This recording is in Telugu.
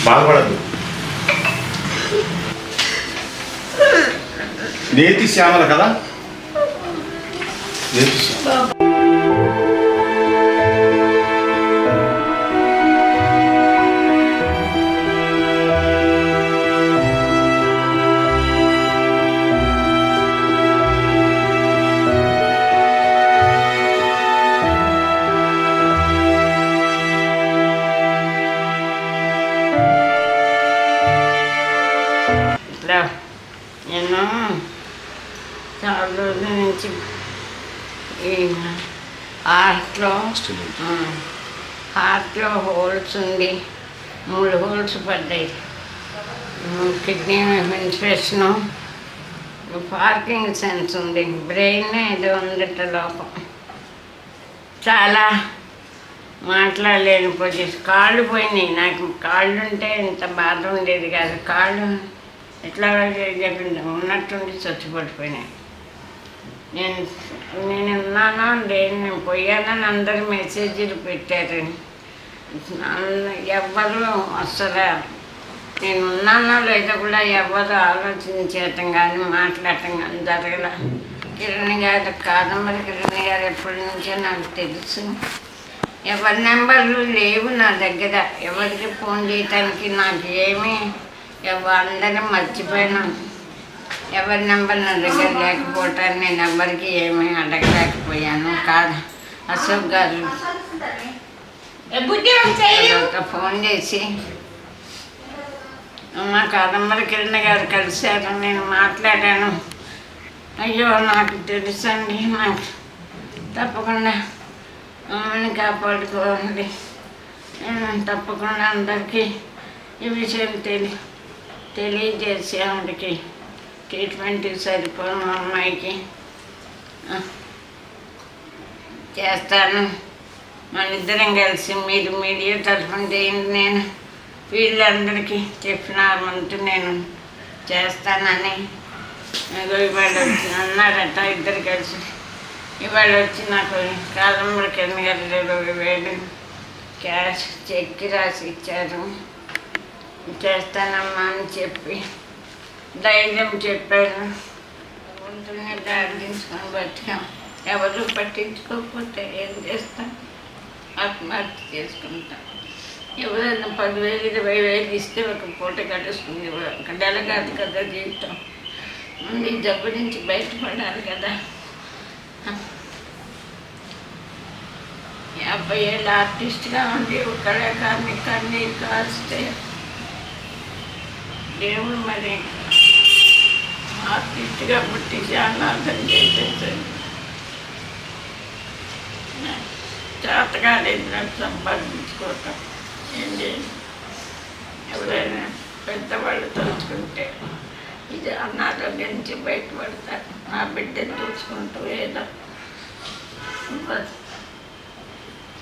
బాధపడద్దు. నేతి శ్యామల కదా, నేతి శ్యామల. నేను చాలా రోజుల నుంచి ఈ హార్ట్లో హోల్స్ ఉంది, 3 హోల్స్ పడ్డాయి. కిడ్నీ ఇన్ఫెక్షను, పార్కింగ్ సెన్స్ ఉంది, బ్రెయిన్ ఏదో ఉందట లోపం. చాలా మాట్లాడలేని పొజిషన్. కాళ్ళు పోయినాయి. నాకు కాళ్ళు ఉంటే ఇంత బాధ ఉండేది కాదు. కాళ్ళు ఎట్లా ఉన్నట్టుండి చచ్చిపడిపోయినాయి. నేను ఉన్నానో లేదు, నేను పోయానని అందరు మెసేజీలు పెట్టారు. ఎవ్వరు అసలు నేను ఉన్నానో లేదో కూడా ఎవరు ఆలోచించటం కానీ మాట్లాడటం కానీ జరగల. కిరణ్ గారు, కాదంబరి కిరణ్ గారు ఎప్పటి నుంచో నాకు తెలుసు. ఎవరి నెంబర్లు లేవు నా దగ్గర, ఎవరికి ఫోన్ చేయటానికి నాకు ఏమీ అందరం మర్చిపోయినాను. ఎవరి నెంబర్ నా దగ్గర లేకపోవటాన్ని నేను ఎవరికి ఏమీ అడగలేకపోయాను. కాదు అశోక్ గారు ఫోన్ చేసి మా కాదంబరి కిరణ్ గారు కలిశారు, నేను మాట్లాడాను. అయ్యో నాకు తెలుసండి, నాకు తప్పకుండా మమ్మల్ని కాపాడుకోండి, నేను తప్పకుండా అందరికీ ఈ విషయం తెలియజేసి ఆవిడకి ట్రీట్మెంట్కి సరిపోను మా అమ్మాయికి చేస్తాను. మన ఇద్దరం కలిసి మీరు మీడియా తరఫున చేయండి. నేను వీళ్ళందరికీ చెప్పినామంటూ నేను చేస్తానని ఇవాళ వచ్చి అన్నారట. ఇద్దరు కలిసి ఇవాళ వచ్చి నాకు కాదంబరి కిరణ్ గారు 20,000 క్యాష్ చెక్ రాసి ఇచ్చారు. చేస్తానమ్మా అని చెప్పి ధైర్యం చెప్పారు. ఉంటూనే దారి తీసుకొని బతికాం. ఎవరు పట్టించుకోకపోతే ఏం చేస్తాం, ఆత్మహత్య చేసుకుంటాం. ఎవరైనా 10,000 20,000 ఇస్తే ఒక పూట గడుస్తుంది. ఒక నెల కాదు కదా జీవితం. ముందు ఈ జబ్బు నుంచి బయటపడాలి కదా. 50 ఏళ్ళ ఆర్టిస్ట్గా ఉండి ఒక కళాకారుని కన్నీరు కాస్తే దేవుడు మరి ఆర్టిస్ట్గా పుట్టి చాలా అర్థం చేసేసాడు. చేతగాలేదు నాకు సంపాదించుకోవటం. ఏం చేయాలి? ఎవరైనా పెద్దవాళ్ళు తలుచుకుంటే ఇది అనారోగ్యం నుంచి బయటపడతారు. నా బిడ్డను చూసుకుంటూ ఏదో